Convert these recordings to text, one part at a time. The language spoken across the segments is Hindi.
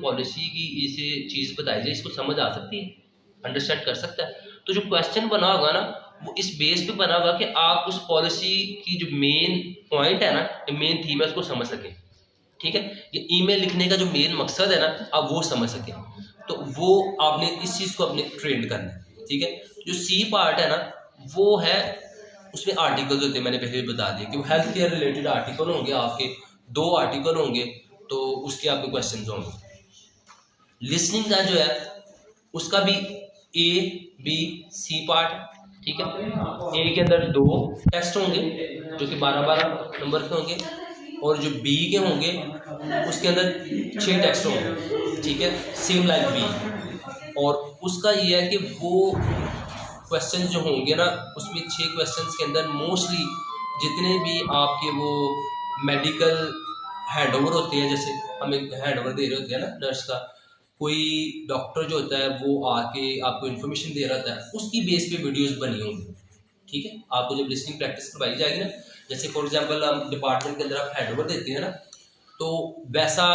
पॉलिसी की इसे चीज़ बताई जाए, इसको समझ आ सकती है, अंडरस्टैंड कर सकता है। तो जो क्वेश्चन बना होगा ना वो इस बेस पे बना होगा कि आप उस पॉलिसी की जो मेन पॉइंट है ना, मेन थीम है, उसको समझ सकें। ठीक है, ये ईमेल लिखने का जो मेन मकसद है ना आप वो समझ सकें, तो वो आपने इस चीज़ को अपने ट्रेंड करना है। ठीक है, जो सी पार्ट है ना वो है, उसमें आर्टिकल्स होते हैं, मैंने पहले भी बता दिया कि वो हेल्थ केयर रिलेटेड आर्टिकल होंगे, आपके 2 आर्टिकल होंगे, तो उसके आपके क्वेश्चन होंगे। लिसनिंग का जो है उसका भी ए बी सी पार्ट। ठीक है, ए के अंदर 2 टेस्ट होंगे जो कि 12-12 नंबर के होंगे, और जो बी के होंगे उसके अंदर 6 टेस्ट होंगे। ठीक है, सेम लाइक बी। और उसका ये है कि वो क्वेश्चन जो होंगे ना उसमें 6 क्वेश्चंस के अंदर मोस्टली जितने भी आपके वो मेडिकल हैंडओवर होते हैं, जैसे हम एक हैंडओवर दे रहे होते हैं ना नर्स का, कोई डॉक्टर जो होता है वो आके आपको इन्फॉर्मेशन दे रहा था, उसकी बेस पे वीडियोस बनी होंगी। ठीक है, आपको जब लिसनिंग प्रैक्टिस करवाई जाएगी ना, जैसे फॉर एग्जांपल हम डिपार्टमेंट के अंदर आप हैंडओवर देते हैं ना, तो वैसा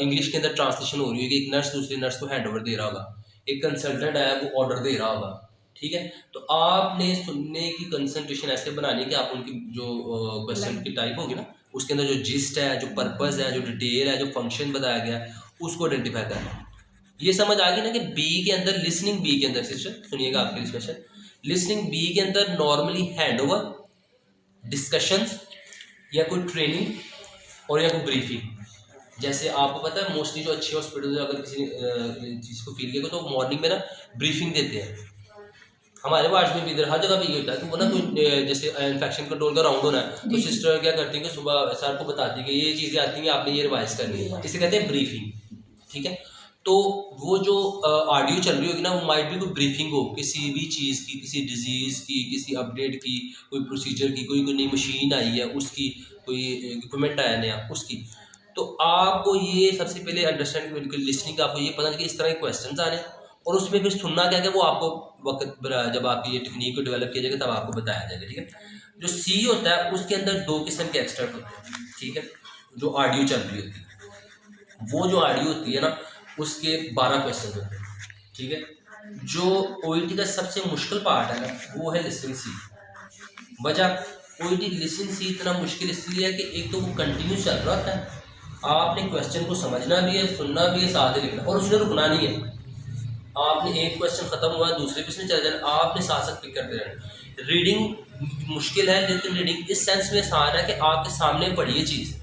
इंग्लिश के अंदर ट्रांसलेशन हो रही है कि एक नर्स दूसरी नर्स को हैंडओवर दे रहा होगा, एक कंसल्टेंट है वो ऑर्डर दे रहा होगा। ठीक है, तो आपने सुनने की कंसंट्रेशन ऐसे बनानी है कि आप उनकी जो क्वेश्चन की टाइप होगी ना उसके अंदर जो जिस्ट है, जो पर्पस है, जो डिटेल है, जो फंक्शन बताया गया है, उसको आइडेंटिफाई करना है। ये समझ आ गई ना कि बी के अंदर, लिसनिंग बी के अंदर, सिस्टर सुनिएगा आपके लिए स्पेशल, लिसनिंग बी के अंदर नॉर्मली हैंडओवर, डिस्कशंस या कोई ट्रेनिंग और या कोई ब्रीफिंग। जैसे आपको पता है मोस्टली जो अच्छे हॉस्पिटल अगर किसी चीज़ को फील किया तो मॉर्निंग में ना ब्रीफिंग देते हैं। हमारे वार्ड में भी इधर हर जगह पे ये होता है कि वो ना कोई जैसे इन्फेक्शन कंट्रोल का राउंड होना है तो सिस्टर क्या करती है कि सुबह सर को बताती है कि ये चीज़ें आती हैं, आपने ये रिवाइज करनी है, इसे कहते हैं ब्रीफिंग। ठीक है, तो वो जो ऑडियो चल रही होगी ना वो माइट भी कोई ब्रीफिंग हो किसी भी चीज़ की, किसी डिजीज़ की, किसी अपडेट की, कोई प्रोसीजर की, कोई नई मशीन आई है उसकी, कोई इक्विपमेंट आया नया उसकी। तो आपको ये सबसे पहले अंडरस्टैंड लिसनिंग का आपको ये पता है कि इस तरह के क्वेश्चन आ रहे हैं, और उसमें फिर सुनना क्या क्या वो आपको वक्त जब आपकी ये टेक्निक को डेवलप किया जाएगा तब आपको बताया जाएगा। ठीक है, जो सी होता है उसके अंदर 2 किस्म के एक्सट्रैक्ट होते हैं। ठीक है, जो ऑडियो चल रही होती है, वो जो ऑडियो होती है ना उसके 12 क्वेश्चन होते हैं। ठीक है, जो ओईटी का सबसे मुश्किल पार्ट है ना वो है लिसनिंग सी। वजह, ओईटी लिसनिंग सी इतना मुश्किल इसलिए है कि एक तो वो कंटिन्यू चल रहा होता है, आपने क्वेश्चन को समझना भी है, सुनना भी है, साथ ही लिखना, और उसने रुकना नहीं है। आपने एक क्वेश्चन खत्म हुआ दूसरे पे चल जाना, आपने साथ साथ पिक करते रहना। रीडिंग मुश्किल है लेकिन रीडिंग इस सेंस में आसान है कि आपके सामने पड़ी है चीज़,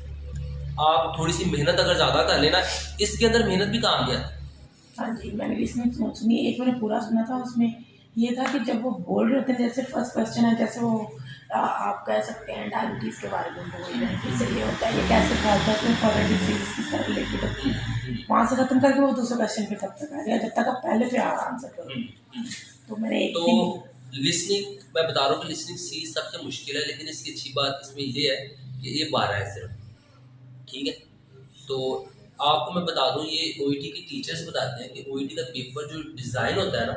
आप थोड़ी सी मेहनत अगर ज़्यादा कर लेना, इसके अंदर मेहनत भी काम नहीं आती। हाँ जी, मैंने लिसनिंग सुनी, एक मैंने पूरा सुना था, उसमें ये था कि जब वो बोल रहे होते हैं, जैसे फर्स्ट क्वेश्चन है, जैसे वो आप कह सकते हैं डायबिटीज़ के बारे में बोल रहे हैं, किससे ये होता है, ये कैसे फैलता है, इसमें फॉरवर्ड डिजीज किस तरह रिलेटेड होती है, वहाँ से खत्म करके वो दूसरे क्वेश्चन पे तब तक आ गया जब तक आप पहले पे आंसर करो। तो मैंने एक तो दिन लिसनिंग मैं बता रहा हूँ कि लिसनिंग सी सबसे मुश्किल है, लेकिन इसकी अच्छी बात इसमें ये है कि ये 12 है सिर्फ। ठीक है, तो आपको मैं बता दूं ये ओईटी के टीचर्स बताते हैं कि ओईटी का पेपर जो डिज़ाइन होता है ना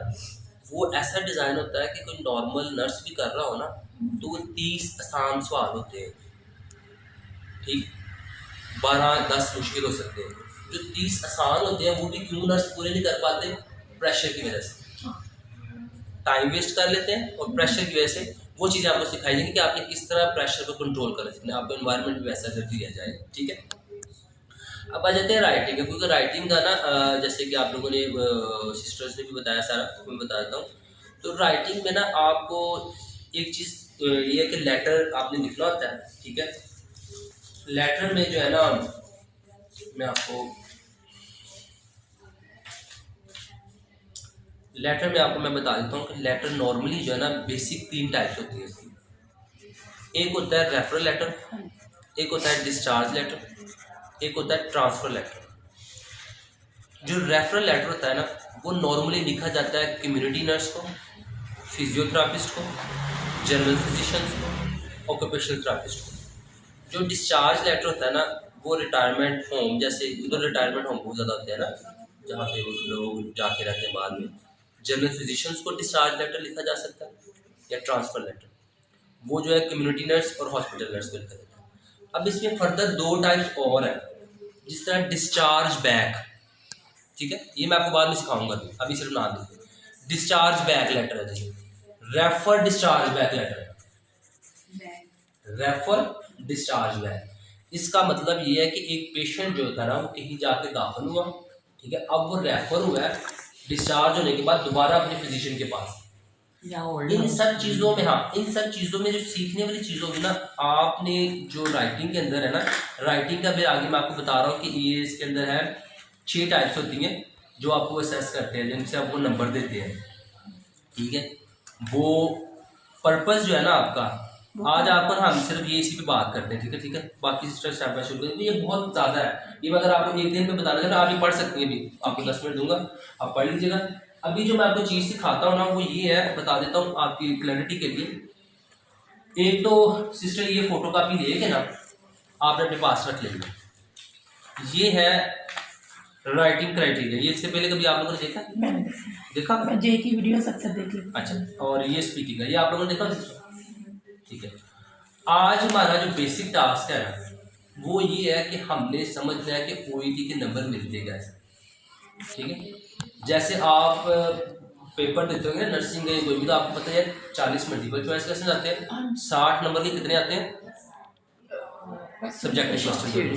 वो ऐसा डिज़ाइन होता है कि कोई नॉर्मल नर्स भी कर रहा हो ना तो वो 30 आसान सवाल होते हैं। ठीक, 12-10 मुश्किल हो सकते हैं, जो 30 आसान होते हैं वो भी क्यों नर्स पूरे नहीं कर पाते, प्रेशर की वजह से टाइम वेस्ट कर लेते हैं, और प्रेशर की वजह से वो चीज़ें आपको सिखाई जाएंगी कि आपने किस तरह प्रेशर को कंट्रोल करना सीखना है, आपको इन्वायरमेंट भी वैसा कर दिया जाए। ठीक है, अब आ जाते हैं राइटिंग, क्योंकि राइटिंग का ना जैसे कि आप लोगों ने सिस्टर्स ने भी बताया, सारा मैं बता देता हूँ। तो राइटिंग में ना आपको एक चीज़ ये है कि लेटर आपने लिखना होता है। ठीक है, लेटर में जो है ना मैं आपको मैं बता देता हूँ कि लेटर नॉर्मली जो है ना बेसिक 3 टाइप्स होती है इसकी। एक होता है रेफरल लेटर, एक होता है डिस्चार्ज लेटर, एक होता है ट्रांसफ़र लेटर। जो रेफरल लेटर होता है ना वो नॉर्मली लिखा जाता है कम्युनिटी नर्स को, फिजियोथेरापिस्ट को, जनरल फिजिशियंस को, ऑक्यूपेशनल थेरापिस्ट को। जो डिस्चार्ज लेटर होता है ना वो रिटायरमेंट होम, जैसे उधर रिटायरमेंट होम बहुत ज़्यादा होते हैं ना जहाँ पे लोग जाके रहते हैं बाद में, जनरल फिजिशियंस को डिस्चार्ज लेटर लिखा जा सकता है, या ट्रांसफ़र लेटर, वो जो है कम्युनिटी नर्स और हॉस्पिटल नर्स को लिखा जाता है। अब इसमें फर्दर 2 टाइप्स और हैं, जिस तरह डिस्चार्ज बैक, ठीक है, ये मैं आपको बाद में सिखाऊंगा, अभी सिर्फ नाम देखिए। डिस्चार्ज बैक लेटर है, देखिए refer discharge back later, refer discharge back. इसका मतलब ये है कि एक पेशेंट जो था ना वो कहीं जाके दाखिल हुआ, ठीक है, अब वो रेफर हुआ है डिस्चार्ज होने के बाद दोबारा अपने फिजिशियन के पास। इन सब चीज़ों में, हाँ, इन सब चीज़ों में जो सीखने वाली चीज़ होगी ना, आपने जो राइटिंग के अंदर है ना, राइटिंग का भी आगे मैं आपको बता रहा हूँ कि ये इसके अंदर है 6 टाइप्स होती हैं जो आपको असेस करते हैं, जिनसे आपको नंबर देते हैं, ठीक है। वो पर्पस जो है ना आपका, आज आपको हम सिर्फ ये इसी पे बात करते हैं, ठीक है, ठीक है। बाकी सिस्टर स्टेप बाय शुरू करेंगे, ये बहुत ज़्यादा है, ये अगर आपको एक दिन में बताना है ना, आप ये पढ़ सकती हैं, अभी आपको 10 मिनट दूंगा, आप पढ़ लीजिएगा। अभी जो मैं आपको चीज़ सिखाता हूँ ना, वो ये है, बता देता हूँ आपकी क्लैरिटी के लिए। एक तो सिस्टर ये फोटो कापी लेके ना आपने अपने पास रख लेंगे, ये है राइटिंग क्राइटेरिया। ये इससे पहले कभी आप लोगों ने देखा? मैंने देखा? मैं जे की वीडियो अक्सर देख ली। अच्छा, और ये स्पीकिंग है, ये आप लोगों ने देखा? ठीक है। आज हमारा जो बेसिक टास्क है ना, वो ये है कि हमने समझना है कि ओईटी के नंबर मिलते कैसे, ठीक है। जैसे आप पेपर देते होंगे नर्सिंग के कोई भी, तो आपको पता है 40 मल्टीपल चॉइस क्वेश्चन आते हैं, 60 नंबर के कितने आते हैं? सब्जेक्टिव क्वेश्चन,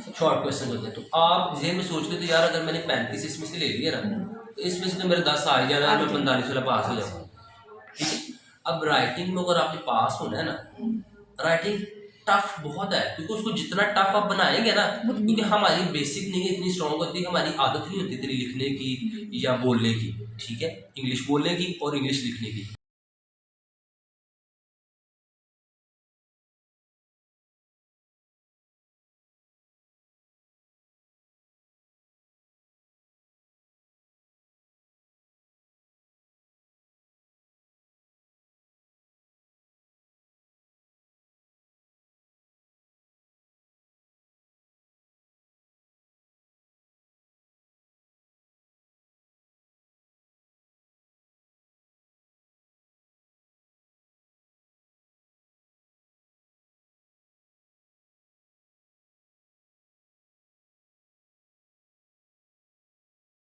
शॉर्ट क्वेश्चन होते हैं। तो आप जेहन में सोच लेते यार अगर मैंने 35 इसमें से ले लिया ना, तो इसमें से तो मेरे 10 आ ही जाना, मैं 45 वाला पास हो जाऊँगा, ठीक है। अब राइटिंग में अगर आपने पास होना है ना, राइटिंग टफ बहुत है, क्योंकि उसको जितना टफ आप बनाएंगे ना, क्योंकि हमारी बेसिक नहीं इतनी स्ट्रॉन्ग होती, हमारी आदत नहीं होती इतनी लिखने की या बोलने की, ठीक है, इंग्लिश बोलने की और इंग्लिश लिखने की।